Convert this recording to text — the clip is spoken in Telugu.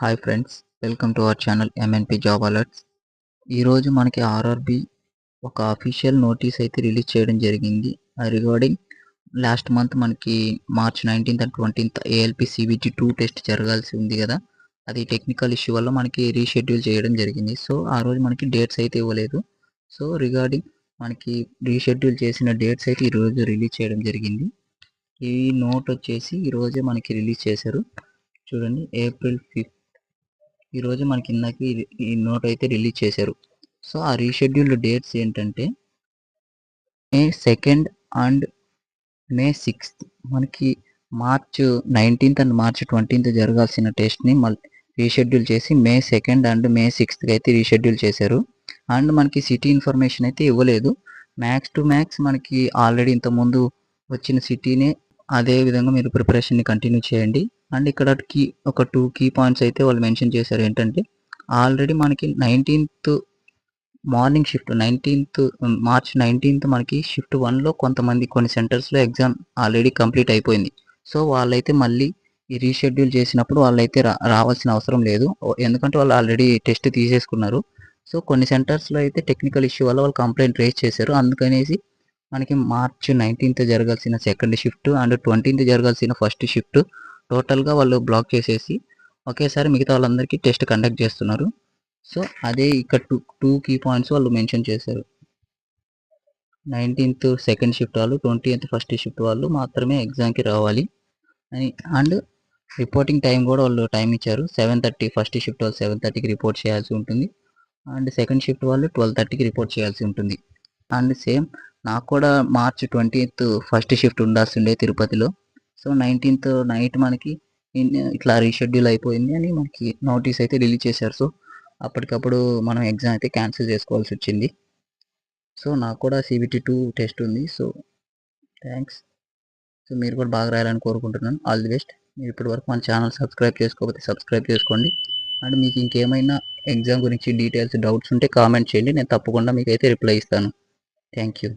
Hi friends, welcome to our channel MNP job alerts. ఈరోజు మనకి ఆర్ఆర్బి ఒక అఫీషియల్ నోటీస్ అయితే రిలీజ్ చేయడం జరిగింది. రిగార్డింగ్ లాస్ట్ మంత్ మనకి March 19th and 20th ALP CBT 2 test జరగాల్సి ఉంది కదా. అది టెక్నికల్ ఇష్యూ వల్ల మనకి రీషెడ్యూల్ చేయడం జరిగింది. సో ఆ రోజు మనకి డేట్స్ అయితే ఇవ్వలేదు. సో రిగార్డింగ్ మనకి రీషెడ్యూల్ చేసిన డేట్స్ అయితే ఈరోజు రిలీజ్ చేయడం జరిగింది. ఈ నోట్ వచ్చేసి ఈరోజే మనకి రిలీజ్ చేశారు. చూడండి, ఏప్రిల్ 5th ఈరోజు మనకి ఇందాక ఈ నోట్ అయితే రిలీజ్ చేశారు. సో ఆ రీషెడ్యూల్డ్ డేట్స్ ఏంటంటే మే 2nd అండ్ మే 6th. మనకి March 19th and March 20th జరగాల్సిన టెస్ట్ని మళ్ళీ రీషెడ్యూల్ చేసి మే 2nd అండ్ మే 6th అయితే రీషెడ్యూల్ చేశారు. అండ్ మనకి సిటీ ఇన్ఫర్మేషన్ అయితే ఇవ్వలేదు. మ్యాక్స్ టు మ్యాక్స్ మనకి ఆల్రెడీ ఇంతకుముందు వచ్చిన సిటీనే అదే విధంగా మీరు ప్రిపరేషన్ని కంటిన్యూ చేయండి. అండ్ ఇక్కడ ఒక 2 కీ పాయింట్స్ అయితే వాళ్ళు మెన్షన్ చేశారు. ఏంటంటే ఆల్రెడీ మనకి 19th morning shift March 19th మనకి షిఫ్ట్ 1లో కొన్ని సెంటర్స్లో ఎగ్జామ్ ఆల్రెడీ కంప్లీట్ అయిపోయింది. సో వాళ్ళైతే మళ్ళీ ఈ రీషెడ్యూల్ చేసినప్పుడు వాళ్ళైతే రావాల్సిన అవసరం లేదు. ఎందుకంటే వాళ్ళు ఆల్రెడీ టెస్ట్ తీసేసుకున్నారు. సో కొన్ని సెంటర్స్లో అయితే టెక్నికల్ ఇష్యూ వల్ల వాళ్ళు కంప్లైంట్ రేజ్ చేశారు. అందుకనేసి మనకి మార్చ్ 19th జరగాల్సిన సెకండ్ షిఫ్ట్ అండ్ 20th జరగాల్సిన ఫస్ట్ షిఫ్ట్ టోటల్గా వాళ్ళు బ్లాక్ చేసేసి ఒకేసారి మిగతా వాళ్ళందరికీ టెస్ట్ కండక్ట్ చేస్తున్నారు. సో అదే ఇక్కడ టూ కీ పాయింట్స్ వాళ్ళు మెన్షన్ చేశారు. 19th సెకండ్ షిఫ్ట్ వాళ్ళు, 20th ఫస్ట్ షిఫ్ట్ వాళ్ళు మాత్రమే ఎగ్జామ్కి రావాలి అని. అండ్ రిపోర్టింగ్ టైం కూడా వాళ్ళు టైం ఇచ్చారు. 7:30 ఫస్ట్ షిఫ్ట్ వాళ్ళు 7:30కి రిపోర్ట్ చేయాల్సి ఉంటుంది. అండ్ సెకండ్ షిఫ్ట్ వాళ్ళు 12:30కి రిపోర్ట్ చేయాల్సి ఉంటుంది. అండ్ సేమ్ నాకు కూడా మార్చ్ 20th ఫస్ట్ షిఫ్ట్ ఉండాల్సిండే తిరుపతిలో. సో 19th నైట్ మనకి ఇట్లా రీషెడ్యూల్ అయిపోయింది అని మనకి నోటీస్ అయితే రిలీజ్ చేశారు. సో అప్పటికప్పుడు మనం ఎగ్జామ్ అయితే క్యాన్సిల్ చేసుకోవాల్సి వచ్చింది. సో నాకు కూడా సిబిటి 2 టెస్ట్ ఉంది. So thanks. సో మీరు కూడా బాగా రాయాలని కోరుకుంటున్నాను. All the best. మీరు ఇప్పటి వరకు మన ఛానల్ సబ్స్క్రైబ్ చేసుకోకపోతే సబ్స్క్రైబ్ చేసుకోండి. అండ్ మీకు ఇంకేమైనా ఎగ్జామ్ గురించి డీటెయిల్స్ డౌట్స్ ఉంటే కామెంట్ చేయండి. నేను తప్పకుండా మీకైతే రిప్లై ఇస్తాను. Thank you.